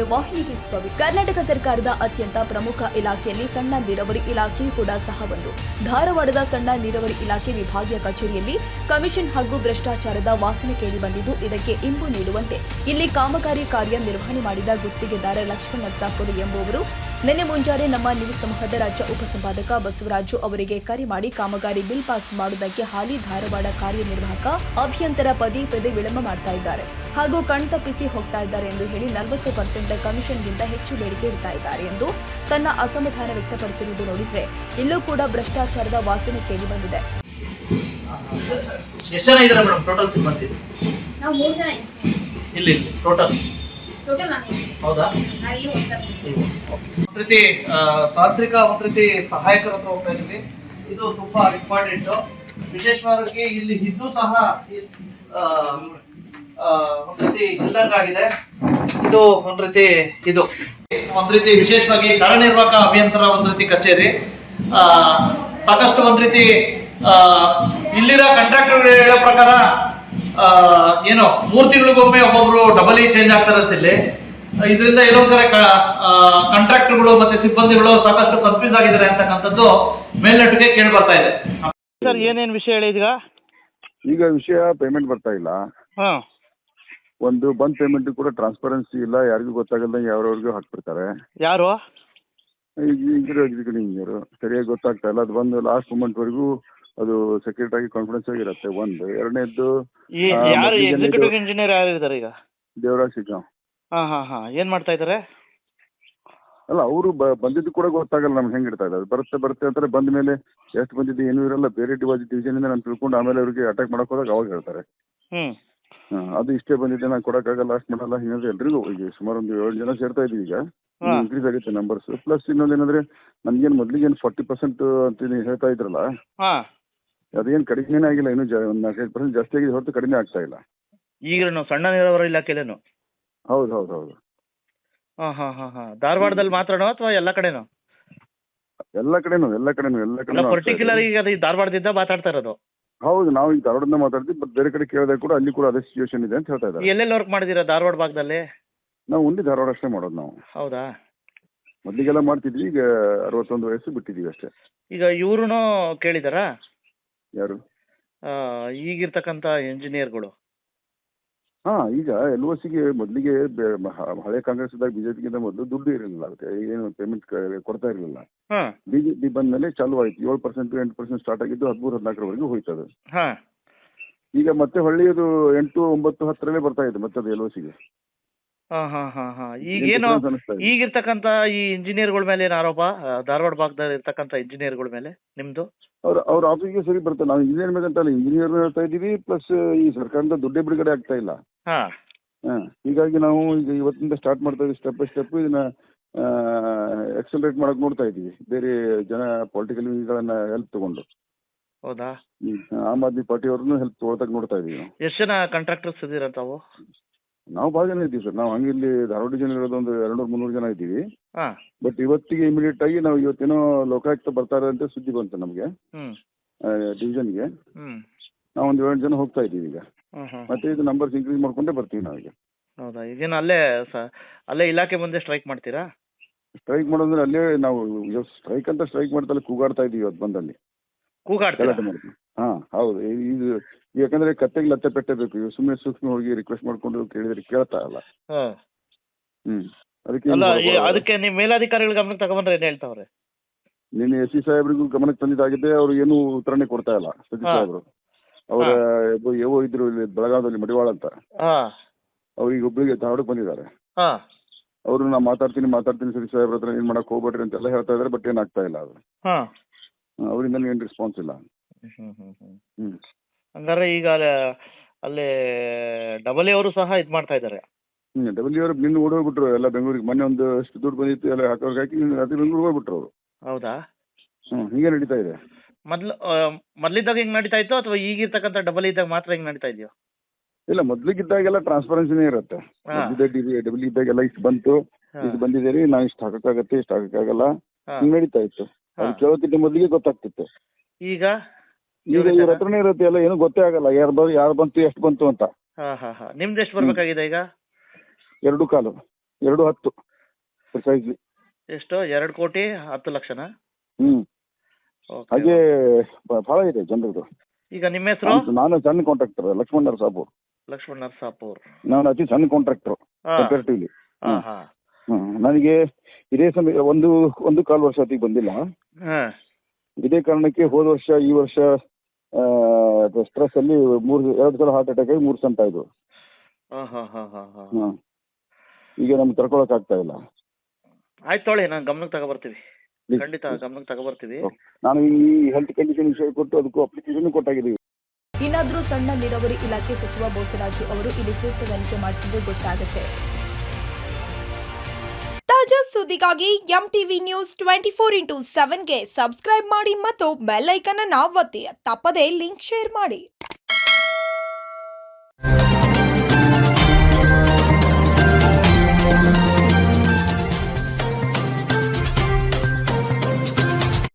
ಸುದ್ದಿ ವಾಹಿನಿಗೆ ಸ್ವಾಗತ. ಕರ್ನಾಟಕ ಸರ್ಕಾರದ ಅತ್ಯಂತ ಪ್ರಮುಖ ಇಲಾಖೆಯಲ್ಲಿ ಸಣ್ಣ ನೀರಾವರಿ ಇಲಾಖೆಯೂ ಕೂಡ ಸಹ ಒಂದು. ಧಾರವಾಡದ ಸಣ್ಣ ನೀರಾವರಿ ಇಲಾಖೆ ವಿಭಾಗೀಯ ಕಚೇರಿಯಲ್ಲಿ ಕಮಿಷನ್ ಹಾಗೂ ಭ್ರಷ್ಟಾಚಾರದ ವಾಸನೆ ಕೇಳಿ ಬಂದಿದ್ದು, ಇದಕ್ಕೆ ಇಂಬು ನೀಡುವಂತೆ ಇಲ್ಲಿ ಕಾಮಗಾರಿ ಕಾರ್ಯ ನಿರ್ವಹಣೆ ಮಾಡಿದ ಗುತ್ತಿಗೆದಾರ ಲಕ್ಷ್ಮಣ ನರ್ಸಾಪುರ ಎಂಬುವರು ನಿನ್ನೆ ಮುಂಜಾನೆ ನಮ್ಮ ನ್ಯೂಸ್ ಸಮೂಹದ ರಾಜ್ಯ ಉಪಸಂಪಾದಕ ಬಸವರಾಜು ಅವರಿಗೆ ಕರೆ ಮಾಡಿ ಕಾಮಗಾರಿ ಬಿಲ್ ಪಾಸ್ ಮಾಡುವುದಕ್ಕೆ ಹಾಲಿ ಧಾರವಾಡ ಕಾರ್ಯನಿರ್ವಾಹಕ ಅಭಿಯಂತರ ಪದೇ ಪದೇ ವಿಳಂಬ ಮಾಡ್ತಾ ಇದ್ದಾರೆ ಹಾಗೂ ಕಣ್ತಪ್ಪಿಸಿ ಹೋಗ್ತಾ ಇದ್ದಾರೆ ಎಂದು ಹೇಳಿ 40% ಕಮಿಷನ್ಗಿಂತ ಹೆಚ್ಚು ಬೇಡಿಕೆ ಇಡ್ತಾ ಇದ್ದಾರೆ ಎಂದು ತನ್ನ ಅಸಮಾಧಾನ ವ್ಯಕ್ತಪಡಿಸಿರುವುದು ನೋಡಿದ್ರೆ ಇಲ್ಲೂ ಕೂಡ ಭ್ರಷ್ಟಾಚಾರದ ವಾಸನೆ ಕೇಳಿ ಬಂದಿದೆ. ಎಷ್ಟು ಜನ ಇದ್ದಾರೆ ಮೇಡಮ್ ಟೋಟಲ್ ಸಿಬ್ಬಂದಿ? ನಾವು 3 ಜನ ಇಂಜಿನಿಯರ್ಸ್ ಇಲ್ಲಿ ಟೋಟಲ್ ನಾನು. ಹೌದಾ? ನಾವು ಈ ಹೊಸದಾಗಿ ಒಂದು ರೀತಿ ತಾಂತ್ರಿಕ ಒಂದು ರೀತಿ ಸಹಾಯಕರ ಹತ್ರ ಹೋಗ್ತಾ ಇದ್ದೀವಿ. ಇದು ತುಂಬಾ ಇಂಪಾರ್ಟೆಂಟ್. ವಿಶೇಷವಾಗಿ ಇಲ್ಲಿ ಇದ್ದು ಸಹ ಒಂದು ರೀತಿ ಇಲ್ದಂಗಾಗಿದೆ. ಇದು ಒಂದು ರೀತಿ ವಿಶೇಷವಾಗಿ ಕಾರ್ಯನಿರ್ವಾಹಕ ಅಭಿಯಂತರ ಒಂದು ರೀತಿ ಕಚೇರಿ. ಸಾಕಷ್ಟು ಒಂದು ರೀತಿ ಇಲ್ಲಿರೋ ಕಾಂಟ್ರಾಕ್ಟರ್ ಹೇಳೋ ಪ್ರಕಾರ ಏನೋ 3 ತಿಂಗಳಿಗೊಮ್ಮೆ ಒಬ್ಬೊಬ್ರು ಡಬಲ್ ಚೇಂಜ್ ಆಗ್ತಾರಂತ ಇಲ್ಲಿ. ಇದರಿಂದ ಏನೋ ಕಾಂಟ್ರಾಕ್ಟರ್ಗಳು ಮತ್ತೆ ಸಿಬ್ಬಂದಿಗಳು ಸಾಕಷ್ಟು ಕನ್ಫ್ಯೂಸ್ ಆಗಿದ್ದಾರೆ ಅಂತಕ್ಕಂಥದ್ದು ಮೇಲ್ನಟ್ಟಿಗೆ ಕೇಳಿ ಬರ್ತಾ ಇದೆ. ಸರ್ ಏನೇನು ವಿಷಯ ಹೇಳಿ ಈಗ ವಿಷಯ ಪೇಮೆಂಟ್ ಬರ್ತಾ ಇಲ್ಲ. ಒಂದು ಬಂದ್ ಪೇಮೆಂಟ್ ಕೂಡ ಟ್ರಾನ್ಸ್ಪರೆನ್ಸಿ ಇಲ್ಲ, ಯಾರಿಗೂ ಗೊತ್ತಾಗಲ್ದಂಗೆ ಯಾವ್ಯಾವ್ರಿಗೂ ಹಾಕ್ಬಿಡ್ತಾರೆ. ಯಾರು ಎಕ್ಸಿಕ್ಯೂಟಿವ್ ಇಂಜಿನಿಯರ್ ಸರಿಯಾಗಿ ಗೊತ್ತಾಗ್ತಾ ಇಲ್ಲ. ಅದು ಬಂದು ಲಾಸ್ಟ್ ಮೂಮೆಂಟ್ವರೆಗೂ ಅದು ಸೆಕ್ಯೂರಿಟಿ ಆಗಿ ಕಾನ್ಫಿಡೆನ್ಸ್ ಆಗಿರುತ್ತೆ. ಒಂದು ಎರಡನೇದ್ದು ಎಕ್ಸಿಕ್ಯೂಟಿವ್ ಇಂಜಿನಿಯರ್ ಯಾರು ಇದ್ದಾರೆ ಈಗ? ದೇವರಾಜ್ ಸಿಗ್ಗಾಂವ್. ಏನ್ ಮಾಡ್ತಾ ಇದ್ದಾರೆ? ಅಲ್ಲ, ಅವರು ಬಂದಿದ್ದು ಕೂಡ ಗೊತ್ತಾಗಲ್ಲ ನಮ್ಗೆ ಹೆಂಗೆ ಇಡ್ತಾ ಇದ್ದಾರೆ. ಬರುತ್ತೆ ಅಂತಾರೆ, ಬಂದ ಮೇಲೆ ಎಷ್ಟು ಬಂದಿದ್ದು ಏನೂ ಇರಲ್ಲ, ಬೇರೆ ಡಿವಿಷನ್ ಇಂದ ನಾನು ತಿಳ್ಕೊಂಡು ಆಮೇಲೆ ಅವ್ರಿಗೆ ಅಟ್ಯಾಕ್ ಮಾಡಕ್ ಹೋದಾಗ ಅವಾಗ ಹೇಳ್ತಾರೆ. ಅದು ಇಷ್ಟೇ ಬಂದಿದ್ದೆ, ನಾನು ಕೊಡೋಕ್ಕಾಗಲ್ಲ, ಅಷ್ಟು ಮಾಡಲ್ಲ, ಹಿಂಗೆ ಎಲ್ರಿಗೂ ಈಗ ಸುಮಾರು ಒಂದು 7 ಜನ ಸೇರ್ತಾ ಇದೀವಿ. ಈಗ ಇನ್ಕ್ರೀಸ್ ಆಗುತ್ತೆ ನಂಬರ್ಸ್. ಪ್ಲಸ್ ಇನ್ನೊಂದೇನಂದ್ರೆ ನಮ್ಗೇನು ಮೊದಲಿಗೇನು 40% ಅಂತ ನೀವು ಹೇಳ್ತಾ ಇದ್ರಲ್ಲ, ಅದೇನು ಕಡಿಮೆನೇ ಆಗಿಲ್ಲ, ಇನ್ನೂ ಒಂದು 45% ಜಾಸ್ತಿ ಆಗಿದೆ ಹೊರತು ಕಡಿಮೆ ಆಗ್ತಾ ಇಲ್ಲ. ಈಗ ನಾವು ಸಣ್ಣ ನೀರಾವರಿ ಇಲಾಖೆಲೇನು? ಹೌದು. ಧಾರವಾಡದಲ್ಲಿ ಮಾತ್ರನೋ ಅಥವಾ ಎಲ್ಲ ಕಡೆನೋ? ಎಲ್ಲ ಕಡೆನೂ ಪರ್ಟಿಕ್ಯುಲರ್ ಈಗ ಅದು ಧಾರವಾಡದಿಂದ ಮಾತಾಡ್ತಾ ಇರೋದು? ಹೌದು, ನಾವು ಈಗ ಧಾರವಾಡದಿಂದ ಮಾತಾಡ್ತೀವಿ. ಬಟ್ ಬೇರೆ ಕಡೆ ಕೇಳಿದಾಗ ಕೂಡ ಅಲ್ಲಿ ಕೂಡ ಅದೇ ಸಿಚುವೇಶನ್ ಇದೆ ಅಂತ ಹೇಳ್ತಾ ಇದ್ದಾರೆ. ಎಲ್ಲೆಲ್ಲಿ ವರ್ಕ್ ಮಾಡಿದ್ದೀರಾ ಧಾರವಾಡ ಭಾಗದಲ್ಲಿ? ನಾವು ಓನ್ಲಿ ಧಾರವಾಡ ಅಷ್ಟೇ ಮಾಡೋದು ನಾವು. ಹೌದಾ? ಮೊದಲಿಗೆಲ್ಲ ಮಾಡ್ತಿದ್ವಿ, ಈಗ 61 ವಯಸ್ಸು ಬಿಟ್ಟಿದ್ದೀವಿ ಅಷ್ಟೇ. ಈಗ ಇವ್ರೂ ಕೇಳಿದಾರಾ? ಯಾರು? ಈಗಿರ್ತಕ್ಕಂಥ ಇಂಜಿನಿಯರ್ಗಳು. ಈಗ LOCಗೆ ಮೊದಲಿಗೆ ಹಳೆ ಕಾಂಗ್ರೆಸ್ ಇದ್ದಾಗ ಬಿಜೆಪಿಗಿಂತ ಮೊದಲು ದುಡ್ಡು ಇರಲಿಲ್ಲ, ಅದಕ್ಕೆ ಏನು ಪೇಮೆಂಟ್ ಕೊಡ್ತಾ ಇರಲಿಲ್ಲ. ಬಿಜೆಪಿ ಬಂದ ಮೇಲೆ ಚಾಲು ಆಯ್ತು. 7% 8% ಸ್ಟಾರ್ಟ್ ಆಗಿದ್ದು 13-14ವರೆಗೂ ಹೋಯ್ತದು. ಈಗ ಮತ್ತೆ ಹೊಳ್ಳಿಯದು 8, 9, 10ರಲ್ಲೇ ಬರ್ತಾ ಇದೆ ಮತ್ತೆ ಅದು LOCಗೆ. ಈಗೇನು ಈಗಿರ್ತಕ್ಕಂಥ ಈ ಇಂಜಿನಿಯರ್ಗಳ ಮೇಲೆ ಏನು ಆರೋಪ? ಧಾರವಾಡ ಭಾಗದಲ್ಲಿ ಇರ್ತಕ್ಕಂಥ ಇಂಜಿನಿಯರ್ಗಳ ಮೇಲೆ ನಿಮ್ದು? ಅವ್ರ ಆಫೀಸ್ಗೆ ಸರಿ ಬರ್ತದೆ. ನಾವು ಇಂಜಿನಿಯರ್ ಮೇಲೆ ಅಂತಲ್ಲ, ಇಂಜಿನಿಯರ್ ಹೇಳ್ತಾ ಇದ್ದೀವಿ. ಪ್ಲಸ್ ಈ ಸರ್ಕಾರದಿಂದ ದುಡ್ಡೇ ಬಿಡುಗಡೆ ಆಗ್ತಾ ಇಲ್ಲ. ಹೀಗಾಗಿ ನಾವು ಈಗ ಇವತ್ತಿಂದ ಸ್ಟಾರ್ಟ್ ಮಾಡ್ತಾ ಇದ್ದೀವಿ, ಸ್ಟೆಪ್ ಬೈ ಸ್ಟೆಪ್ ಇದನ್ನ ಎಕ್ಸಲರೇಟ್ ಮಾಡಕ್ ನೋಡ್ತಾ ಇದ್ದೀವಿ. ಬೇರೆ ಜನ ಪೊಲಿಟಿಕಲ್ ಗಳನ್ನ ಹೆಲ್ಪ್ ತಗೊಂಡು. ಹೌದಾ? ಆಮ್ ಆದ್ಮಿ ಪಾರ್ಟಿ ಅವ್ರನ್ನು ಹೆಲ್ಪ್ ತಗೊಳಕ್ ನೋಡ್ತಾ ಇದೀವಿ. ಎಷ್ಟು ಜನ ಕಾಂಟ್ರಾಕ್ಟರ್ಸ್ ಇದ್ದೀರಾ ತಾವು? ನಾವು ಭಾಳ ಜನ ಇದ್ದೀವಿ ಸರ್. ನಾವು ಹಂಗೆ ಇಲ್ಲಿ ಧಾರವಾಡ ಜನ ಇರೋದು ಒಂದು 200-300 ಜನ ಇದ್ದೀವಿ. ಬಟ್ ಇವತ್ತಿಗೆ ಇಮಿಡಿಯೇಟ್ ಆಗಿ ನಾವು ಇವತ್ತೇನೋ ಲೋಕಾಯುಕ್ತ ಬರ್ತಾರೆ ಅಂತ ಸುದ್ದಿ ಬಂತು ನಮಗೆ ಡಿವಿಷನ್ಗೆ. ನಾವು ಒಂದು 7 ಜನ ಹೋಗ್ತಾ ಇದ್ದೀವಿ ಈಗ. ಮತ್ತೆ ಇದು ನಂಬರ್ಸ್ ಇನ್ಕ್ರೀಸ್ ಮಾಡ್ಕೊಂಡೇ ಬರ್ತೀವಿ ನಾವೀಗ. ಹೌದಾ? ಈಗೇನು ಅಲ್ಲೇ ಇಲಾಖೆ ಮುಂದೆ ಸ್ಟ್ರೈಕ್ ಮಾಡ್ತೀರಾ? ಸ್ಟ್ರೈಕ್ ಮಾಡೋದ್ರೆ ಅಲ್ಲೇ ನಾವು ಸ್ಟ್ರೈಕ್ ಅಂತ ಸ್ಟ್ರೈಕ್ ಮಾಡ್ತಲ್ಲ, ಕೂಗಾಡ್ತಾ ಇದ್ದೀವಿ ಇವತ್ತು ಬಂದಲ್ಲಿ. ಕೂಗಾಡ್ತಾ ಮಾಡ್ತೀವಿ. ಹೌದು. ಇದು ಯಾಕಂದ್ರೆ ಕತ್ತೆಗೆ ಲತ್ತೆ ಪೆಟ್ಟಬೇಕು. ಇವು ಸುಮ್ಮನೆ ಸೂಕ್ಷ್ಮ ಹೋಗಿ ರಿಕ್ವೆಸ್ಟ್ ಮಾಡ್ಕೊಂಡು ಕೇಳಿದ್ರೆ ಕೇಳ್ತಾ ಇಲ್ಲ. ಅದಕ್ಕೆ ನೀವು ಮೇಲಾಧಿಕಾರಿಗಳ ಗಮನಕ್ಕೆ ತಗೊಂಡ್ರೆ ಏನು ಹೇಳ್ತಾವ್ರೆ? ನಿನ್ನೆ SC ಸಾಹೇಬ್ರಿಗೂ ಗಮನಕ್ಕೆ ತಂದಿದ್ದಾಗಿದೆ. ಅವರು ಏನು ಉತ್ತರನೇ ಕೊಡ್ತಾ ಇಲ್ಲ. ಸಚಿವ ಸಾಹೇಬ್ರು ಅವರ ಏನೋ ಇದ್ರು ಇಲ್ಲಿ ಬೆಳಗಾವದಲ್ಲಿ ಮಡಿವಾಳ ಅಂತ, ಅವ್ರಿಗೆ ಒಬ್ಬರಿಗೆ ಧಾರವಾಡಕ್ಕೆ ಬಂದಿದ್ದಾರೆ. ಅವರು ನಾ ಮಾತಾಡ್ತೀನಿ ಸಚಿವ ಸಾಹೇಬ್ರ ಹತ್ರ ಏನ್ ಮಾಡಕ್ ಹೋಗ್ಬೇಡ್ರಿ ಅಂತೆಲ್ಲ ಹೇಳ್ತಾ ಇದಾರೆ. ಬಟ್ ಏನಾಗ್ತಾ ಇಲ್ಲ ಅದು. ಅವರಿಂದ ಏನು ರೆಸ್ಪಾನ್ಸ್ ಇಲ್ಲ. ಹಂಗಾರೆ ಈಗ ಅಲ್ಲಿ ಡಬಲ್ ಅವರು ಸಹ ಇದು ಮಾಡ್ತಾ ಇದ್ದಾರೆ. ಡಬ್ಲ್ಯೂ ಅವರು ನಿನ್ನ ಓಡೋಗ್ಬಿಟ್ರು ಎಲ್ಲ ಬೆಂಗಳೂರಿಗೆ. ಮೊನ್ನೆ ಒಂದು ಎಷ್ಟು ದುಡ್ಡು ಬಂದಿತ್ತು ಎಲ್ಲ ಹಾಕೋರ್ಗೆ ಹಾಕಿ ಅದು ಬೆಂಗಳೂರಿಗೆ ಹೋಗ್ಬಿಟ್ರು ಅವರು. ಹೌದಾ? ಹೀಗೆ ನಡೀತಾ ಇದೆ. ಮೊದ್ಲಿದ್ದಾಗ ಹಿಂಗೆ ನಡೀತಾ ಇತ್ತು ಅಥವಾ ಈಗಿರ್ತಕ್ಕಂಥ ಡಬಲ್ ಇದ್ದಾಗ ಮಾತ್ರ ಹಿಂಗೆ ನಡೀತಾ ಇದೆಯೋ? ಇಲ್ಲ, ಮೊದ್ಲಿಗಿದ್ದಾಗೆಲ್ಲ ಟ್ರಾನ್ಸ್ಪರೆನ್ಸಿನೇ ಇರುತ್ತೆ. ಡಬ್ಲ್ಯೂ ಇದ್ದಾಗೆಲ್ಲ ಇಷ್ಟು ಬಂತು, ಇದು ಬಂದಿದೆ, ನಾವು ಇಷ್ಟು ಹಾಕಕ್ಕಾಗತ್ತೆ, ಇಷ್ಟು ಹಾಕಕ್ಕಾಗಲ್ಲ, ಹಿಂಗೆ ನಡೀತಾ ಇತ್ತು. ಅದು ಕೇಳೋಕ್ಕಿಂತ ಮೊದಲಿಗೆ ಗೊತ್ತಾಗ್ತಿತ್ತು. ಈಗ ಇವ್ರ ಹತ್ರನೇ ಇರುತ್ತೆ ಎಲ್ಲ, ಏನು ಗೊತ್ತೇ ಆಗಲ್ಲ ಯಾರು ಬಂತು ಎಷ್ಟು ಬಂತು ಅಂತ. ನಿಮ್ದು ಎಷ್ಟು ಬರ್ಬೇಕಾಗಿದೆ ಈಗ? 2.25. 210 ಪ್ರಿಸೈಸ್ಲಿ. ಎಷ್ಟು 2,10,00,000? ಹ್ಞೂ. ಓಕೆ. ಹಾಗೆ ಭಾಳ ಇದೆ ಜನರದು. ಈಗ ನಿಮ್ಮ ಹೆಸರು? ನಾನು ಸಣ್ಣ ಕಾಂಟ್ರಾಕ್ಟರ್, ಲಕ್ಷ್ಮಣ್ ನರಸಾಪುರ್. ಲಕ್ಷ್ಮಣ್ ನರಸಾಪುರ್. ನಾನು ಅತಿ ಸಣ್ಣ ಕಾಂಟ್ರಾಕ್ಟರ್ ಹಾ. ಕಂಪೇರಿಟಿವ್ಲಿ. ಹಾ ಹಾ ನನಗೆ ಇದೇ ಸಮಯ ಒಂದು ಕಾಲು ವರ್ಷ ಹೊತ್ತಿಗೆ ಬಂದಿಲ್ಲ. ಹಾ. ಇದೇ ಕಾರಣಕ್ಕೆ ಹೋದ ವರ್ಷ ಈ ವರ್ಷ ಸ್ಟ್ರೆಸ್ ಅಲ್ಲಿ 2 ಸಲ ಹಾರ್ಟ್ ಅಟ್ಯಾಕ್ ಆಗಿ 3 ಸಂತ ಇದು. ಹಾ ಹಾ ಹಾ ಹಾ ಹಾ. ಈಗ ನಮ್ಗೆ ತಡ್ಕೊಳಕ್ ಆಗ್ತಾ ಇಲ್ಲ. ಆಯ್ತು ತೊಗೊಳ್ಳಿ, ನಾನು ಗಮನಕ್ಕೆ ತಗೊಬರ್ತೀವಿ, ಖಂಡಿತ ಗಮನಕ್ಕೆ ತಗೊಬರ್ತೀವಿ. ನಾನು ಈ ಹೆಲ್ತ್ ಕಂಡೀಷನ್ ವಿಷಯ ಕೊಟ್ಟು ಅದಕ್ಕೂ ಅಪ್ಲಿಕೇಶನ್ ಕೊಟ್ಟಾಗಿದ್ದೀವಿ. ಇನ್ನಾದ್ರೂ ಸಣ್ಣ ನೀರಾವರಿ ಇಲಾಖೆ ಸಚಿವ ಬೋಸರಾಜು ಅವರು ಇಲ್ಲಿ ಸೂಕ್ತ ತನಿಖೆ ಮಾಡಿಸಿದ್ರೆ ಗೊತ್ತಾಗುತ್ತೆ. ತಾಜಾ ಸುದ್ದಿಗಾಗಿ MTV ನ್ಯೂಸ್ 24/7ಗೆ ಸಬ್ಸ್ಕ್ರೈಬ್ ಮಾಡಿ ಮತ್ತು ಬೆಲ್ ಐಕಾನ್ ಅನ್ನು ಒತ್ತಿ. ತಪ್ಪದೇ ಲಿಂಕ್ ಶೇರ್ ಮಾಡಿ.